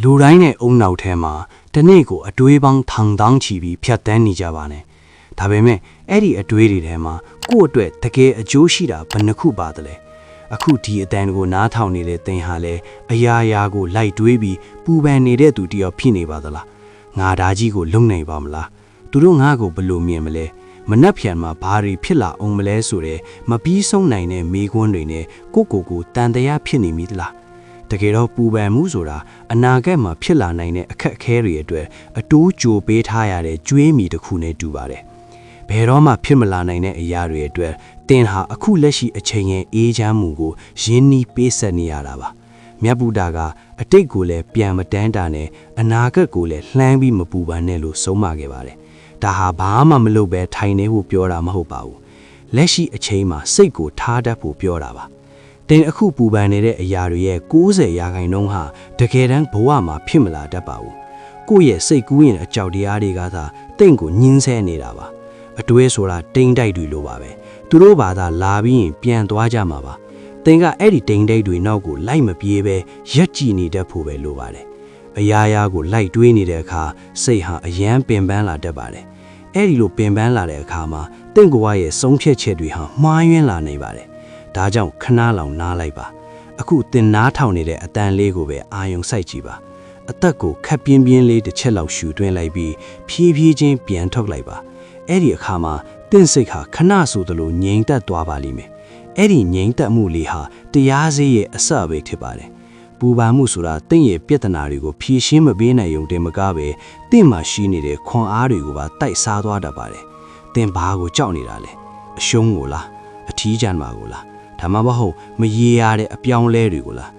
လူတိုင်းနဲ့အုံနောက်ထဲမှာတနေ့ကိုအတွေးပေါင်းထောင်တောင်းချီပြီးဖြတ်တန်းနေကြပါနဲ့ဒါပေမဲ့အဲ့ဒီအတွေးတွေထဲမှာကိုယ့်အတွက်တကယ်အကျိုးရှိတာဘယ်နှခုပါတယ်လဲအခုဒီအတန်ကိုနားထောင်နေတဲ့သင်ဟာလည်းအရာရာကိုလိုက်တွေးပြီးပူပန်နေတဲ့သူတယောက်ဖြစ်နေပါသလားငါဒါကြီးကိုလုံနိုင်ပါမလားသူတို့ငါ့ကိုဘယ်လိုမြင်မလဲမနှက်ဖြန်မှာဘာတွေဖြစ်လာအောင်မလဲဆိုတဲ့မပြီးဆုံးနိုင်တဲ့မိကွန်းတွေနဲ့ကိုတန်တရားဖြစ်နေမိသလားတကယ်တော့ပူပန်မှုဆိုတာအနာဂတ်မှာဖြစ်လာနိုင်တဲ့အခက်အခဲတွေအတွက်အတိုးကြိုပေးထားရတဲ့ကြွေးမြီတစ်ခုနဲ့တူပါတယ်ဘယ်တော့မှဖြစ်မလာနိုင်တဲ့အရာတွေအတွက်တင်ဟာအခုလက်ရှိအချိန်ရဲ့အေးချမ်းမှုကိုရင်းနှီးပေးဆက်နေရတာပါမြတ်ဗုဒ္ဓကအတိတ်ကိုလည်းပြန်မတန်းတာနဲ့အနာဂတ်ကိုလည်းလှမ်းပြီးမပူပန်နဲ့လို့ဆုံးမခဲ့ပါတယ်ဒါဟာဘာမှမလုပ်ပဲထိုင်နေဖို့ပြောတာမဟုတ်ပါဘူးလက်ရှိအချိန်မှာစိတ်ကိုထားတတ်ဖို့ပြောတာပါတင်အခုပူပန်နေတဲ့အရာတွေရဲ့90%ဟာတကယ်တမ်းဘဝမှာဖြစ်မလာတတ်ပါဘူးကိုယ့်ရဲ့စိတ်ကူးရင်အကြောက်တရားတွေကသာတင့်ကိုညှင်းဆဲနေတာပါအတွေးဆိုတာတိမ်တိုက်တွေလိုပါပဲသူတို့ဘာသာလာပြီးရင်ပြန်သွားကြမှာပါတင်ကအဲ့ဒီတိမ်တိုက်တွေနောက်ကိုလိုက်မပြေးပဲရက်ကြည့်နေတတ်ဖို့ပဲလိုပါတယ်အရာရာကိုလိုက်တွေးနေတဲ့အခါစိတ်ဟာအယမ်းပင်ပန်းလာတတ်ပါတယ်အဲ့ဒီလိုပင်ပန်းလာတဲ့အခါမှာတင့်ကိုယ်ရဲ့ဆုံးဖြတ်ချက်တွေဟာမှားယွင်းလာနေပါတယ်ဒါကြောင့်ခဏလောင်နားလိုက်ပါအခုတင်နားထောင်နေတဲ့အတန်လေးကိုပဲအာယုံစိုက်ကြည့်ပါအသက်ကိုခက်ပြင်းပြင်းလေးတစ်ချက်လောက်ရှူသွင်းလိုက်ပြီးဖြည်းဖြည်းချင်းပြန်ထုတ်လိုက်ပါအဲ့ဒီအခါမှာတင့်စိတ်ဟာခဏဆိုသလိုငြိမ်သက်သွားပါလိမ့်မယ်အဲ့ဒီငြိမ်သက်မှုလေးဟာတရားစေးရဲ့အစပဲဖြစ်ပါတယ်ပူပန်မှုဆိုတာတင့်ရဲ့ပြဿနာတွေကိုဖြေရှင်းမပေးနိုင်ုံတင်မကပဲတင့်မှာရှိနေတဲ့ခွန်အားတွေကိုပါတိုက်စားသွားတတ်ပါတယ်တင်ဘာကိုကြောက်နေတာလဲအရှုံးကိုလားအထီးကျန်မှာကိုလားဒါမှမဟုတ်မရေရတဲ့အပြောင်းလဲတွေကိုလား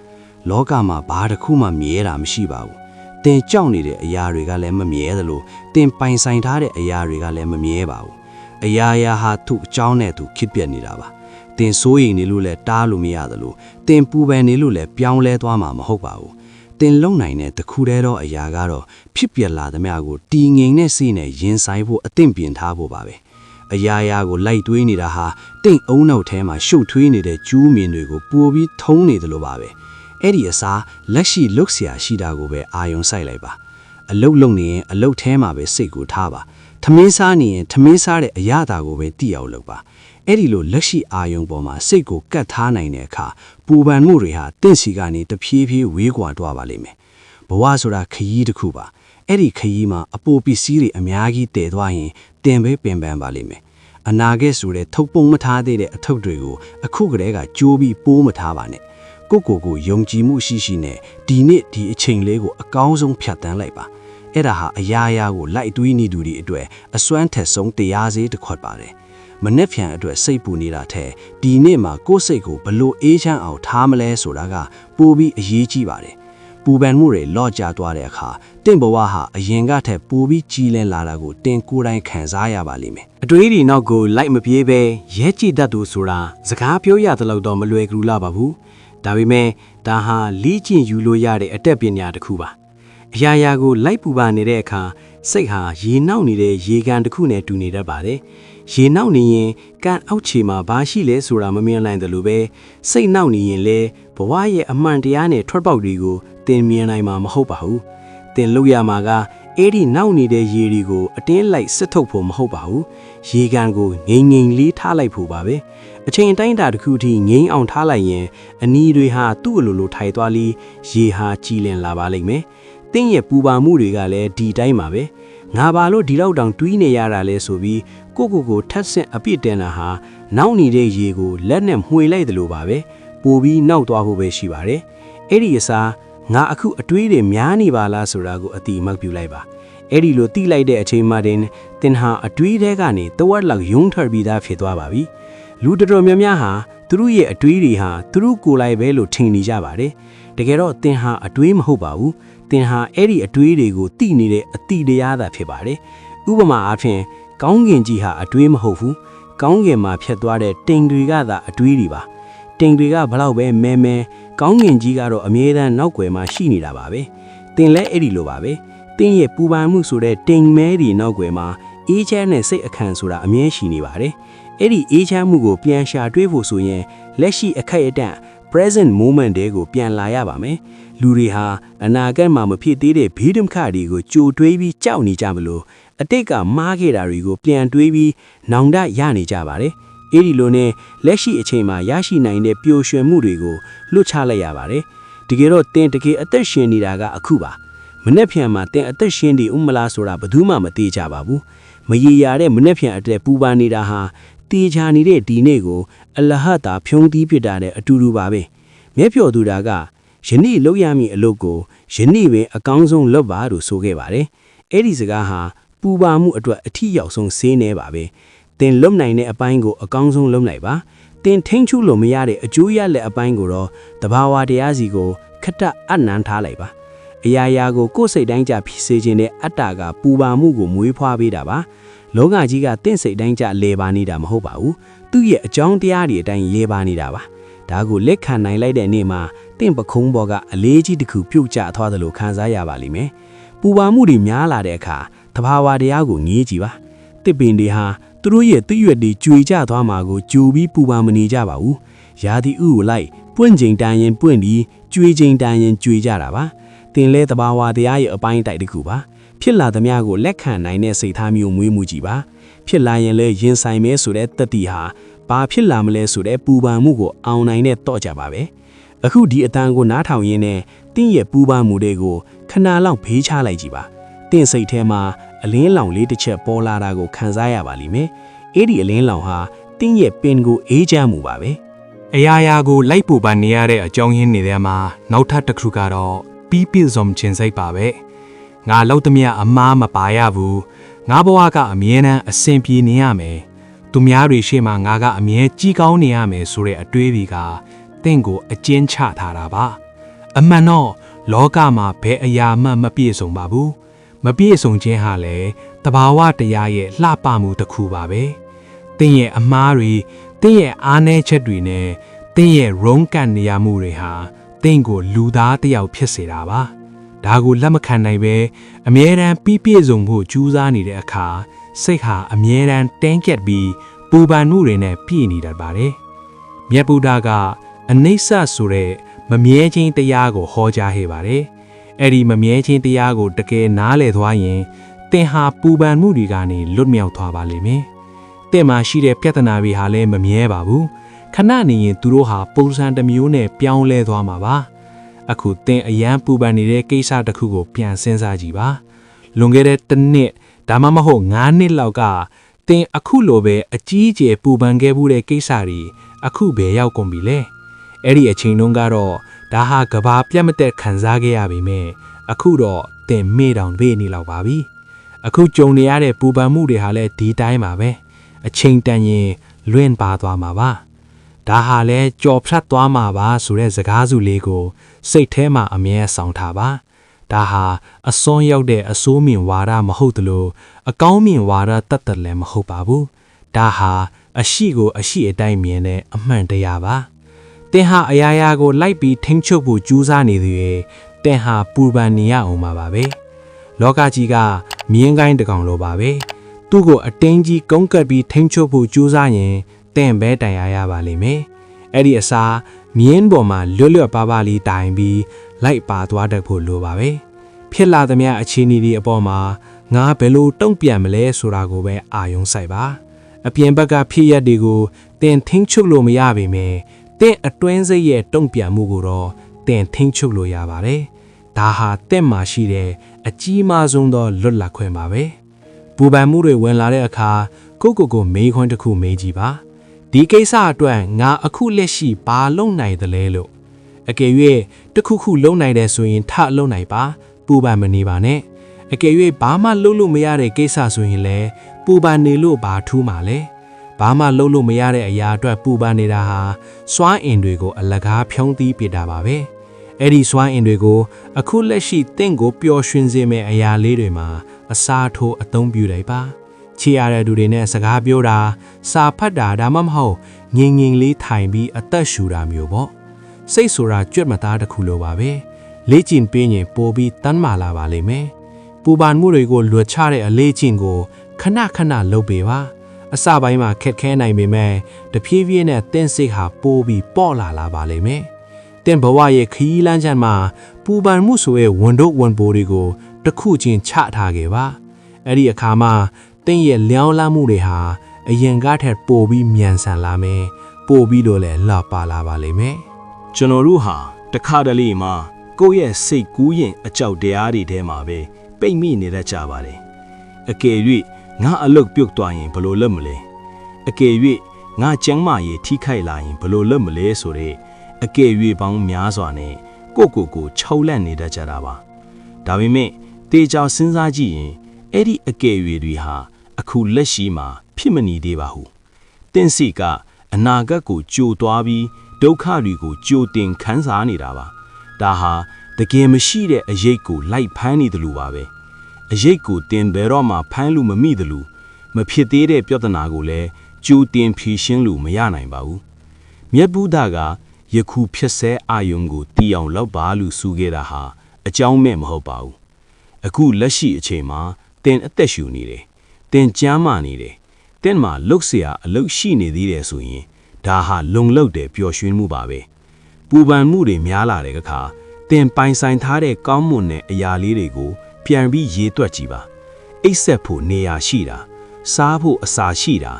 လောကမှာဘာတစ်ခုမှမြဲတာမရှိပါဘူးတင်ကြောက်နေတဲ့အရာတွေကလည်းမမြဲသလိုတင်ပိုင်ဆိုင်ထားတဲ့အရာတွေကလည်းမမြဲပါဘူးအရာရာဟာသူ့အကြောင်းနဲ့သူခစ်ပြက်နေတာပါတင်စိုးရိမ်နေလို့လည်းတားလို့မရသလိုတင်ပူပန်နေလို့လည်းပြောင်းလဲသွားမှာမဟုတ်ပါဘူးတင်လုံနိုင်တဲ့တခုတည်းသောအရာကတော့ဖြစ်ပြလာသမျှကိုတီငိမ်တဲ့စိတ်နဲ့ရင်ဆိုင်ဖို့အသင့်ပြင်ထားဖို့ပါပဲအရာရာကိုလိုက်တွေးနေတာဟာတင့်အုံနောက်ထဲမှာရှုပ်ထွေးနေတဲ့ကျူးမြင်တွေကိုပိုပြီးထုံးနေတယ်လို့ပါပဲအဲ့ဒီအစားလက်ရှိလုတ်เสียရှိတာကိုပဲအာယုံစိုက်လိုက်ပါအလုတ်လုံနေရင်အလုတ်ထဲမှာပဲစိတ်ကိုထားပါထမင်းစားနေရင်ထမင်းစားတဲ့အရာတာကိုပဲတိအောင်လုပ်ပါအဲ့ဒီလိုလက်ရှိအာယုံပေါ်မှာစိတ်ကိုကတ်ထားနိုင်တဲ့အခါပူပန်မှုတွေဟာတင့်စီကနေတဖြည်းဖြည်းဝေးကွာသွားပါလိမ့်မယ်ဘဝဆိုတာခရီးတစ်ခုပါအဲ့ဒီခရီးမှာအပိုပစ္စည်းတွေအများကြီးတည်သွားရင်တင်ပဲပင်ပန်းပါလိမ့်မယ်အနာဂတ်ဆိုတဲ့ထုတ်ပုံမထားသေးတဲ့အထုပ်တွေကိုအခုကတည်းကကြိုးပြီးပိုးမထားပါနဲ့ကိုယုံကြည်မှုရှိနဲ့ဒီနေ့ဒီအချိန်လေးကိုအကောင်းဆုံးဖြတ်တန်းလိုက်ပါအဲ့ဒါဟာအရာရာကိုလိုက်တွေးနေသူတွေအတွက်အစွမ်းထက်ဆုံးတရားစေးတစ်ခွက်ပါတယ်မနှက်ဖြန်အတွက်စိတ်ပူနေတာထက်ဒီနေ့မှာကိုယ့်စိတ်ကိုဘလို့အေးချမ်းအောင်ထားမလဲဆိုတာကပိုပြီးအရေးကြီးပါတယ်ပူပန်မှုတွေလော့ကျသွားတဲ့အခါတင့်ဘဝဟာအရင်ကထက်ပိုပြီးကြီးလင်းလာတာကိုတင်ကိုယ်တိုင်ခံစားရပါလိမ့်မယ်အတွေးဒီနောက်ကိုလိုက်မပြေးပဲရဲကြည့်တတ်သူဆိုတာစကားပြောရတဲ့လောက်တော့မလွယ်ကူလာပါဘူးဒါပေမဲ့ဒါဟာလိကျင့်ယူလို့ရတဲ့အတတ်ပညာတစ်ခုပါအရာရာကိုလိုက်ပူပန်နေတဲ့အခါစိတ်ဟာရေနှောက်နေတဲ့ရေကန်တစ်ခုနဲ့တူနေတတ်ပါတယ်ရေနှောက်နေရင်ကန်အောက်ခြေမှာဘာရှိလဲဆိုတာမမြင်နိုင်တယ်လို့ပဲစိတ်နှောက်နေရင်လဲဘဝရဲ့အမှန်တရားနဲ့ထွက်ပေါက်တွေကိုတင်မြင်နိုင်မှာမဟုတ်ပါဘူးတင်လို့ရမှာကအဲ့ဒီနှောက်နေတဲ့ရေတွေကိုအတင်းလိုက်စစ်ထုတ်ဖို့မဟုတ်ပါဘူးရေကန်ကိုငိမ့်ငိမ့်လေးထားလိုက်ဖို့ပါပဲအချိန်တိုင်းတာတစ်ခုထိငိမ့်အောင်ထားလိုက်ရင်အနီးတွေဟာသူ့အလိုလိုထိုင်သွားပြီးရေဟာကြည်လင်လာပါလိမ့်မယ်တင်းရဲ့ပူပါမှုတွေကလည်းဒီတိုင်းပါပဲငါဘာလို့ဒီလောက်တောင်တွေးနေရတာလဲဆိုပြီးကိုထက်ဆင့်အပြစ်တင်တာဟာနောက်နေတဲ့ရေကိုလက်နဲ့မှွေလိုက်တယ်လို့ပါပဲပိုပြီးနောက်သွားဖို့ပဲရှိပါတယ်အဲ့ဒီအစားငါအခုအတွေးတွေများနေပါလားဆိုတာကိုအတိအမှတ်ပြုလိုက်ပါအဲ့ဒီလိုတိလိုက်တဲ့အချိန်မှတင်ဟာအတွေးထဲကနေတဝက်လောက်ယုံထွက်ပြီးသားဖြစ်သွားပါပြီလူတော်များများဟာသူတို့ရဲ့အတွေးတွေဟာသူတို့ကိုယ်လိုက်ပဲလို့ထင်နေကြပါတယ်တကယ်တော့တင်ဟာအတွေးမဟုတ်ပါဘူးတင်ဟာအဲ့ဒီအတွေးတွေကိုတိနေတဲ့အတိတရားသာဖြစ်ပါတယ်ဥပမာအားဖြင့်ကောင်းကင်ကြီးဟာအတွေးမဟုတ်ဘူးကောင်းကင်မှာဖြတ်သွားတဲ့တိမ်တွေကသာအတွေးတွေပါတိမ်တွေကဘလောက်ပဲမဲကောင်းကင်ကြီးကတော့အမြဲတမ်းနောက်ွယ်မှာရှိနေတာပါပဲတင်လဲအဲ့ဒီလိုပါပဲတင်းရဲ့ပူပန်မှုဆိုတဲ့တိမ်မဲတွေနောက်ွယ်မှာအေးချမ်းတဲ့စိတ်အခန့်ဆိုတာအမြဲရှိနေပါတယ်အဲ့ဒီအေးချမ်းမှုကိုပြန်ရှာတွေးဖို့ဆိုရင်လက်ရှိအခက်အတန့် present moment တွေကိုပြန်လာရပါမယ်လူတွေဟာအနာဂတ်မှာမဖြစ်သေးတဲ့ဘေးဒုက္ခတွေကိုကြိုတွေးပြီးကြောက်နေကြမလို့အတိတ်ကမှားခဲ့တာတွေကိုပြန်တွေးပြီးနောင်တရနေကြပါတယ်အဲ့ဒီလိုနဲ့လက်ရှိအချိန်မှာရရှိနိုင်တဲ့ပျော်ရွှင်မှုတွေကိုလွတ်ချလိုက်ရပါတယ်တကယ်တော့တင်တကယ်အသက်ရှင်နေတာကအခုပါမနှက်ဖြန်မှာတင်အသက်ရှင်နေဥမလားဆိုတာဘယ်သူမှမသိကြပါဘူးမရေရာတဲ့မနှက်ဖြန်အတက်ပူပန်နေတာဟာတေချာနေတဲ့ဒီနေ့ကိုအလဟတ်တာဖြုံးသီးဖြစ်တာတဲ့အတူတူပါပဲမျက်ဖြော်သူတာကယနေ့လောက်ရမည့်အလုပ်ကိုယနေ့ပဲအကောင်းဆုံးလုပ်ပါလို့ဆိုခဲ့ပါတယ်အဲ့ဒီစကားဟာပူပါမှုအတွက်အထီးရောက်ဆုံးဆေးနေပါပဲတင်လုံနိုင်တဲ့အပိုင်းကိုအကောင်းဆုံးလုပ်လိုက်ပါတင်ထိန်ချူလို့မရတဲ့အကျိုးရလက်အပိုင်းကိုတော့တဘာဝတရားစီကိုခတ္တအနမ်းထားလိုက်ပါအရာရာကိုကိုယ်စိတ်တိုင်းကြဖြစ်စေခြင်းနဲ့အတ္တကပူပါမှုကိုမွေးဖွားပေးတာပါလောကကြီးကတင့်စိတ်တိုင်းကြလဲပါနေတာမဟုတ်ပါဘူးသူ့ရဲ့အကြောင်းတရားတွေအတိုင်းလဲပါနေတာပါဒါကိုလက်ခံနိုင်လိုက်တဲ့နေ့မှာတင့်ပခုံးပေါ်ကအလေးကြီးတစ်ခုပြုတ်ကျသွားတယ်လို့ခံစားရပါလိမ့်မယ်ပူပါမှုတွေများလာတဲ့အခါတဘာဝတရားကိုငြီးကြည့်ပါတစ်ပင်တွေဟာသူတို့ရဲ့သွေးရွက်တွေကြွေကျသွားမှာကိုကြိုပြီးပူပါမနေကြပါဘူးရာသီဥကိုလိုက်ပွင့်ချိန်တန်ရင်ပွင့်ပြီးကြွေချိန်တန်ရင်ကြွေကြတာပါတင်လဲတဘာဝတရားရဲ့အပိုင်းတိုက်တစ်ခုပါဖြစ်လာသမျှကိုလက်ခံနိုင်တဲ့စိတ်ထားမျိုးမွေးမှုကြည့်ပါဖြစ်လာရင်လည်းရင်ဆိုင်မဲဆိုတဲ့တတိဟာဘာဖြစ်လာမလဲဆိုတဲ့ပူပန်မှုကိုအောင်နိုင်တဲ့တော့ကြပါပဲအခုဒီအတန်ကိုနားထောင်ရင်းနဲ့တင်းရဲ့ပူပန်မှုတွေကိုခဏလောက်ဖေးချလိုက်ကြည့်ပါတင်းစိတ်ထဲမှာအလင်းလောင်လေးတစ်ချက်ပေါ်လာတာကိုခံစားရပါလိမ့်မယ်အဲ့ဒီအလင်းလောင်ဟာတင်းရဲ့ပင်ကိုအေးချမ်းမှုပါပဲအရာရာကိုလိုက်ပူပန်နေရတဲ့အကြောင်းရင်းတွေထဲမှာနောက်ထပ်တစ်ခုကတော့ပြီးပြည့်စုံခြင်းစိတ်ပါပဲငါလောက်သမျှအမားမပါရဘူးငါဘဝကအမြဲတမ်းအဆင်ပြေနေရမယ်သူများတွေရှေ့မှာငါကအမြဲကြီးကောင်းနေရမယ်ဆိုတဲ့အတွေးတွေကတင့်ကိုအကျဉ်းချထားတာပါအမှန်တော့လောကမှာဘယ်အရာမှမပြည့်စုံပါဘူးမပြည့်စုံခြင်းဟာလည်းတဘာဝတရားရဲ့လှပမှုတစ်ခုပါပဲတင့်ရဲ့အမားတွေတင့်ရဲ့အားနည်းချက်တွေနဲ့တင့်ရဲ့ရုံးကန်နေရမှုတွေဟာတင့်ကိုလူသားတစ်ယောက်ဖြစ်စေတာပါဒါကိုလက်မခံနိုင်ပဲအမြဲတမ်းပြည့်စုံဖို့ကြိုးစားနေတဲ့အခါစိတ်ဟာအမြဲတမ်းတင်းကျပ်ပြီးပူပန်မှုတွေနဲ့ပြည့်နေတတ်ပါတယ်မြတ်ဗုဒ္ဓကအနိစ္စဆိုတဲ့မမြဲခြင်းတရားကိုဟောကြားခဲ့ပါတယ်အဲ့ဒီမမြဲခြင်းတရားကိုတကယ်နားလည်သွားရင်သင်ဟာပူပန်မှုတွေကနေလွတ်မြောက်သွားပါလိမ့်မယ်သင်မှာရှိတဲ့ပြဿနာတွေဟာလည်းမမြဲပါဘူးခဏနေရင်သူတို့ဟာပုံစံတစ်မျိုးနဲ့ပြောင်းလဲသွားမှာပါအခုသင်အရန်ပူပန်နေတဲ့ကိစ္စတစ်ခုကိုပြန်စဉ်းစားကြည့်ပါလွန်ခဲ့တဲ့တစ်နှစ်ဒါမှမဟုတ်9နှစ်လောက်ကသင်အခုလိုပဲအကြီးအကျယ်ပူပန်ခဲ့မှုတဲ့ကိစ္စတွေအခုပဲရောက်ကုန်ပြီလေအဲ့ဒီအချိန်တုန်းကတော့ဒါဟာကဘာပြတ်မသက်ခံစားခဲ့ရပေမဲ့အခုတော့သင်မေ့တောင်မေ့နေလောက်ပါပြီအခုကြုံနေရတဲ့ပူပန်မှုတွေဟာလည်းဒီတိုင်းပါပဲအချိန်တန်ရင်လွင့်ပါသွားမှာပါဒါဟာလဲကြော်ဖြတ်သွားမှာပါဆိုတဲ့စကားစုလေးကိုစိတ်ထဲမှာအမြဲဆောင်ထားပါဒါဟာအစွန်းရောက်တဲ့အစိုးမြင်ဝါဒမဟုတ်သလိုအကောင်းမြင်ဝါဒတတ်တယ်လည်းမဟုတ်ပါဘူးဒါဟာအရှိကိုအရှိအတိုင်းမြင်တဲ့အမှန်တရားပါသင်ဟာအရာရာကိုလိုက်ပြီးထိန်းချုပ်ဖို့ကြိုးစားနေသူရဲ့သင်ဟာပူပန်နေရအောင်ပါပဲလောကကြီးကမြင်းကိုင်းတကောင်လိုပါပဲသူ့ကိုအတင်းကြီးကုန်းကပ်ပြီးထိန်းချုပ်ဖို့ကြိုးစားရင်သင်ပဲတိုင်ရပါလိမ့်မယ်အဲ့ဒီအစားမြင်းပေါ်မှာလွတ်လွတ်ပါပါလေးတိုင်ပြီးလိုက်ပါသွားတတ်ဖို့လိုပါပဲဖြစ်လာသမျှအခြေအနေတွေအပေါ်မှာငါဘယ်လိုတုံ့ပြန်မလဲဆိုတာကိုပဲအာရုံစိုက်ပါအပြင်ဘက်ကဖြစ်ရက်တွေကိုသင်ထိန်းချုပ်လို့မရပေမဲ့သင်အတွင်းစိတ်ရဲ့တုံ့ပြန်မှုကိုတော့သင်ထိန်းချုပ်လို့ရပါတယ်ဒါဟာသင်မှာရှိတဲ့အကြီးမားဆုံးသောလွတ်လပ်ခွင့်ပါပဲပူပန်မှုတွေဝင်လာတဲ့အခါကိုမေးခွန်းတစ်ခုမေးကြည့်ပါဒီကိစ္စအတွက်ငါအခုလက်ရှိဘာလုပ်နိုင်သလဲလို့အကယ်၍တစ်ခုခုလုပ်နိုင်တယ်ဆိုရင်ထလုပ်နိုင်ပါပူပန်မနေပါနဲ့အကယ်၍ဘာမှလုပ်လို့မရတဲ့ကိစ္စဆိုရင်လည်းပူပန်နေလို့ဘာထူးမှာလဲဘာမှလုပ်လို့မရတဲ့အရာအတွက်ပူပန်နေတာဟာစွမ်းအင်တွေကိုအလကားဖြုံးသီးပြတာပါပဲအဲ့ဒီစွမ်းအင်တွေကိုအခုလက်ရှိတင့်ကိုပျော်ရွှင်စေမယ့်အရာလေးတွေမှာအစားထိုးအသုံးပြုလိုက်ပါချီရတဲ့သူတွေနဲ့စကားပြောတာစာဖတ်တာဒါမှမဟုတ်ငင်လေးထိုင်ပြီးအသက်ရှူတာမျိုးပေါ့စိတ်ဆိုတာကြွက်မသားတစ်ခုလိုပါပဲလေ့ကျင့်ပေးရင်ပိုပြီးတန်းမာလာပါလိမ့်မယ်ပူပန်မှုတွေကိုလွတ်ချတဲ့အလေ့ကျင့်ကိုခဏလုပ်ပေးပါအစပိုင်းမှာခက်ခဲနိုင်ပေမဲ့တဖြည်းဖြည်းနဲ့သင်စိတ်ဟာပိုပြီးပေါ့လာပါလိမ့်မယ် တင်ဘဝရဲ့ခရီးလမ်းချမ်းမှာပူပန်မှုဆိုရဲ့ဝန်တို့ဝန်ပိုတွေကိုတစ်ခုချင်းချထားခဲ့ပါအဲ့ဒီအခါမှာတင်ရဲ့လျောင်းလမ်းမှုတွေဟာအရင်ကထက်ပိုပြီးမြန်ဆန်လာမယ်ပိုပြီးတော့လည်းလှပလာပါလိမ့်မယ်ကျွန်တော်တို့ဟာတခါတလေမှာကိုယ့်ရဲ့စိတ်ကူးရင်အကြောက်တရားတွေထဲမှာပဲပိတ်မိနေတတ်ကြပါတယ်အကယ်၍ငါအလုတ်ပြုတ်သွားရင်ဘယ်လိုလုပ်မလဲအကယ်၍ငါကျန်းမာရေးထိခိုက်လာရင်ဘယ်လိုလုပ်မလဲဆိုတဲ့အကယ်၍ပေါင်းများစွာနဲ့ကိုခြောက်လန့်နေတတ်ကြတာပါဒါပေမဲ့တေချာစဉ်းစားကြည့်ရင်အဲ့ဒီအကယ်၍တွေဟာအခုလက်ရှိမှာဖြစ်မနေသေးပါဘူးတင့်စီကအနာဂတ်ကိုကြိုသွားပြီးဒုက္ခတွေကိုကြိုတင်ခံစားနေတာပါဒါဟာတကယ်မရှိတဲ့အရေးကိုလိုက်ဖမ်းနေတယ်လို့ပါပဲအရေးကိုတင်ဘယ်တော့မှဖမ်းလို့မမိတယ်လို့မဖြစ်သေးတဲ့ပြဿနာကိုလည်းကြိုတင်ဖြေရှင်းလို့မရနိုင်ပါဘူးမြတ်ဗုဒ္ဓကယခုဖြစ်ဆဲအာယုံကိုတီးအောင်လောက်ပါလို့ဆိုခဲ့တာဟာအကြောင်းမဲ့မဟုတ်ပါဘူးအခုလက်ရှိအချိန်မှာတင်အသက်ရှူနေတယ်တင်ကြမ်းမာနေတယ်တင်မှာလှုပ်เสียအလုပ်ရှိနေသေးတယ်ဆိုရင်ဒါဟာလုံလောက်တဲ့ပျော်ရွှင်မှုပါပဲပူပန်မှုတွေများလာတဲ့အခါတင်ပိုင်ဆိုင်ထားတဲ့ကောင်းမွန်တဲ့အရာလေးတွေကိုပြန်ပြီးရေးတွက်ကြည့်ပါအိပ်ဆက်ဖို့နေရာရှိတာစားဖို့အစာရှိတာ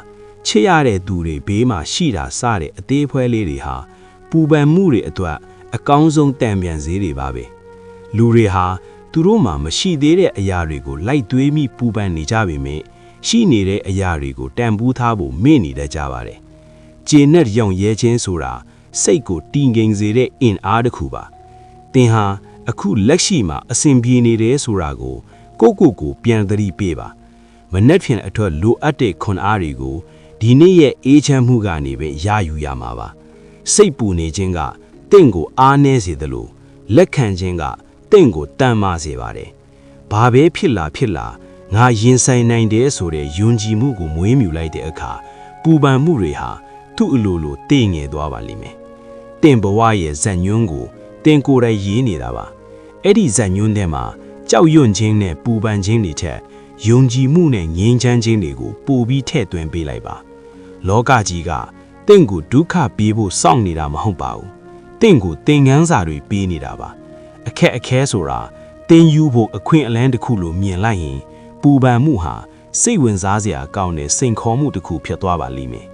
ချစ်ရတဲ့သူတွေဘေးမှာရှိတာစတဲ့အသေးဖွဲလေးတွေဟာပူပန်မှုတွေအတွက်အကောင်းဆုံးတန်ပြန်စေတွေပါပဲလူတွေဟာသူတို့မှာမရှိသေးတဲ့အရာတွေကိုလိုက်သွေးမိပူပန်နေကြပေမဲ့ရှိနေတဲ့အရာတွေကိုတန်ဖိုးထားဖို့မေ့နေတတ်ကြပါတယ်ကျေနပ်ရောင်ရဲခြင်းဆိုတာစိတ်ကိုတည်ငြိမ်စေတဲ့အင်အားတစ်ခုပါသင်ဟာအခုလက်ရှိမှာအစဉ်ပြေနေတယ်ဆိုတာကိုကိုပြန်သတိပေးပါမနှက်ဖြန်အထွက်လိုအပ်တဲ့ခွန်အားတွေကိုဒီနေ့ရဲ့အေးချမ်းမှုကနေပဲရယူရမှာပါစိတ်ပူနေခြင်းကတင့်ကိုအားနည်းစေသလိုလက်ခံခြင်းကတင့်ကိုတန်မာစေပါတယ်ဘာပဲဖြစ်လာငါရင်ဆိုင်နိုင်တယ်ဆိုတဲ့ယုံကြည်မှုကိုမွေးမြူလိုက်တဲ့အခါပူပန်မှုတွေဟာသူ့အလိုလိုတည်ငြိမ်သွားပါလိမ့်မယ်တင့်ဘဝရဲ့ဇက်ညွန်းကိုတင်ကိုယ်တိုင်ရေးနေတာပါအဲ့ဒီဇက်ညွန်းထဲမှာကြောက်ရွံ့ခြင်းနဲ့ပူပန်ခြင်းတွေထက်ယုံကြည်မှုနဲ့ငြိမ်းချမ်းခြင်းတွေကိုပိုပြီးထည့်သွင်းပေးလိုက်ပါလောကကြီးကတင့်ကိုဒုက္ခပေးဖို့စောင့်နေတာမဟုတ်ပါဘူးတင့်ကိုသင်ခန်းစာတွေပေးနေတာပါအခက်အခဲဆိုတာတင်ယူဖို့အခွင့်အလမ်းတစ်ခုလိုမြင်လိုက်ရင်ပူပန်မှုဟာစိတ်ဝင်စားစရာကောင်းတဲ့စိန်ခေါ်မှုတစ်ခုဖြစ်သွားပါလိမ့်မယ်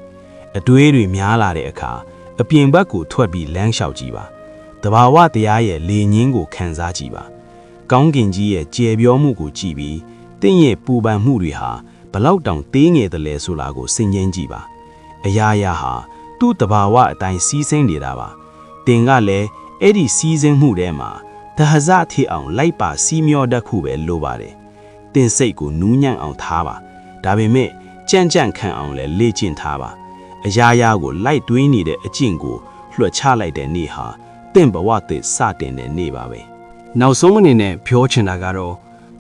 အတွေးတွေများလာတဲ့အခါအပြင်ဘက်ကိုထွက်ပြီးလမ်းလျှောက်ကြည့်ပါတဘာဝတရားရဲ့လေငင်းကိုခံစားကြည့်ပါကောင်းကင်ကြီးရဲ့ကျေပြောမှုကိုကြည့်ပြီးတင့်ရဲ့ပူပန်မှုတွေဟာဘလောက်တောင်သေးငယ်တယ်လဲဆိုတာကိုစဉ်းကျင်ကြည့်ပါအရာရာဟာသူ့တဘာဝအတိုင်းစီးဆင်းနေတာပါတင်ကလည်းအဲ့ဒီစီးဆင်းမှုထဲမှာတဟဇထီအောင်လိုက်ပါစီးမျောတတ်ခုပဲလိုပါတယ်တင်စိတ်ကိုနူးညံ့အောင်ထားပါဒါပေမဲ့ကြံ့ခံအောင်လည်းလေ့ကျင့်ထားပါအရာရာကိုလိုက်တွေးနေတဲ့အကျင့်ကိုလွှတ်ချလိုက်တဲ့နေ့ဟာတင့်ဘဝသစ်စတင်တဲ့နေ့ပါပဲနောက်ဆုံးအနေနဲ့ပြောချင်တာကတော့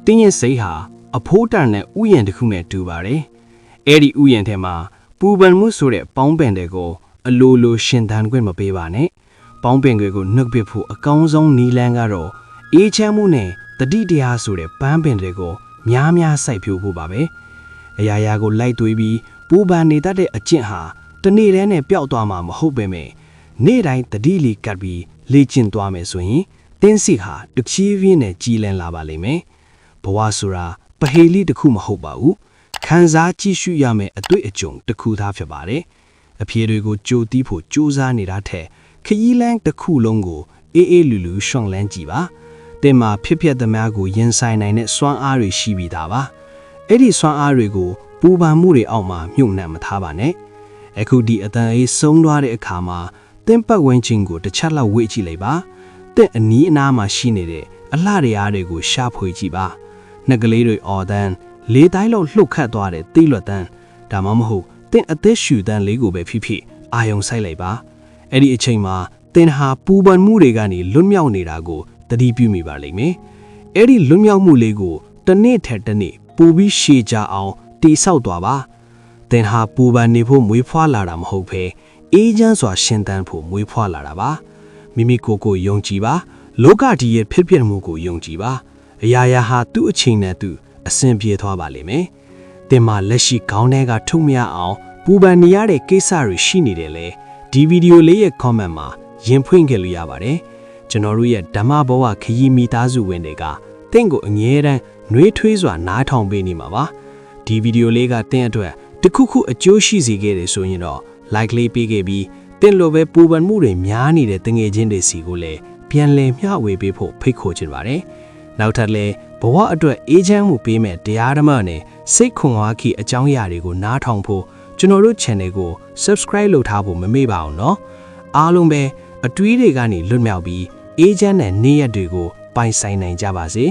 တင်းရဲ့စိတ်ဟာအဖိုးတန်တဲ့ဥယျာဉ်တစ်ခုနဲ့တူပါတယ်အဲ့ဒီဥယျာဉ်ထဲမှာပူပန်မှုဆိုတဲ့ပေါင်းပင်တွေကိုအလိုလိုရှင်သန်ခွင့်မပေးပါနဲ့ပေါင်းပင်တွေကိုနှုတ်ပစ်ဖို့အကောင်းဆုံးနည်းလမ်းကတော့အေးချမ်းမှုနဲ့တတိတရားဆိုတဲ့ပန်းပင်တွေကိုများစိုက်ပျိုးဖို့ပါပဲအရာရာကိုလိုက်သွေးပြီးပူပန်နေတတ်တဲ့အကျင့်ဟာတနေ့တည်းနဲ့ပျောက်သွားမှာမဟုတ်ပေမဲ့နေ့တိုင်းတတိလီကပ်ပြီးလေ့ကျင့်သွားမယ်ဆိုရင်တင်းစီဟာတချီးပြင်းနဲ့ကြီးလန်းလာပါလိမ့်မယ်ဘဝဆိုတာပဟေလိတစ်ခုမဟုတ်ပါဘူးခံစားကြည့်ရှုရမယ့်အတွေ့အကြုံတစ်ခုသားဖြစ်ပါတယ်အဖြေတွေကိုကြိုတီးဖို့ကြိုးစားနေတာထက်ခရီးလမ်းတစ်ခုလုံးကိုအေးလူရှောင်းလန်းကြည့်ပါတင်မှာဖြစ်သမျှကိုရင်ဆိုင်နိုင်တဲ့စွမ်းအားတွေရှိပြီးသားပါအဲ့ဒီစွမ်းအားတွေကိုပူပန်မှုတွေအောက်မှာမြုပ်နှံမထားပါနဲ့အခုဒီအတန်အေးဆုံးသွားတဲ့အခါမှာတင်ပတ်ဝန်းကျင်ကိုတစ်ချက်လောက်ဝေ့ကြည့်လိုက်ပါတဲ့ အနီးအနားမှာရှိနေတဲ့အလှတွေအားတွေကိုရှာဖွေကြည့်ပါနှက်ကလေးတွေအော်တန်းလေးတိုင်းလောက်လှုပ်ခတ်သွားတဲ့တိလွတ်တန်းဒါမှမဟုတ်တင်အသက်ရှူတန်းလေးကိုပဲဖြစ်အာယုံဆိုင်လိုက်ပါအဲ့ဒီအချိန်မှာတင်ဟာပူပန်မှုတွေကနေလွတ်မြောက်နေတာကိုသတိပြုမိပါလိမ့်မယ်အဲ့ဒီလွတ်မြောက်မှုလေးကိုတစ်နေ့ထက်တစ်နေ့ပိုပြီးရှည်ကြအောင်တိဆောက်သွားပါတင်ဟာပူပန်နေဖို့မွေးဖွားလာတာမဟုတ်ဘဲအေးချမ်းစွာရှင်သန်ဖို့မွေးဖွားလာတာပါမိမိကိုယုံကြည်ပါလောကကြီးရဲ့ဖြစ်မှုကိုယုံကြည်ပါအရာရာဟာသူ့အချိန်နဲ့သူအစဉ်ပြေသွားပါလိမ့်မယ်တင်မှာလက်ရှိခေါင်းထဲကထုတ်မရအောင်ပူပန်နေရတဲ့ကိစ္စတွေရှိနေတယ်လေဒီဗီဒီယိုလေးရဲ့ comment မှာ ရင်ဖွင့်ခဲ့လို့ရပါတယ်ကျွန်တော်တို့ရဲ့ဓမ္မဘဝခရီးမိသားစုဝင်တွေကတင့်ကိုအငြင်းတမ်းနှွေးထွေးစွာနားထောင်ပေးနေမှာပါဒီဗီဒီယိုလေးကတင့်အတွက်တခုခုအကျိုးရှိစေခဲ့တယ်ဆိုရင်တော့ like လေးပေးခဲ့ပြီးတင့်လိုပဲပူပန်မှုတွေများနေတဲ့တငယ်ချင်းတွေစီကိုလည်းပြန်လည်မျှဝေပေးဖို့ဖိတ်ခေါ်ချင်ပါတယ်နောက်ထပ်လည်းဘဝအတွက်အေးချမ်းမှုပေးမဲ့တရားဓမ္မနဲ့စိတ်ခွန်အားခီအကြောင်းအရာတွေကိုနားထောင်ဖို့ကျွန်တော်တို့ channel ကို subscribe လုပ်ထားဖို့မမေ့ပါအောင်နော်အားလုံးပဲအတွေးတွေကနေလွတ်မြောက်ပြီးအေးချမ်းတဲ့နေ့ရက်တွေကိုပိုင်ဆိုင်နိုင်ကြပါစေ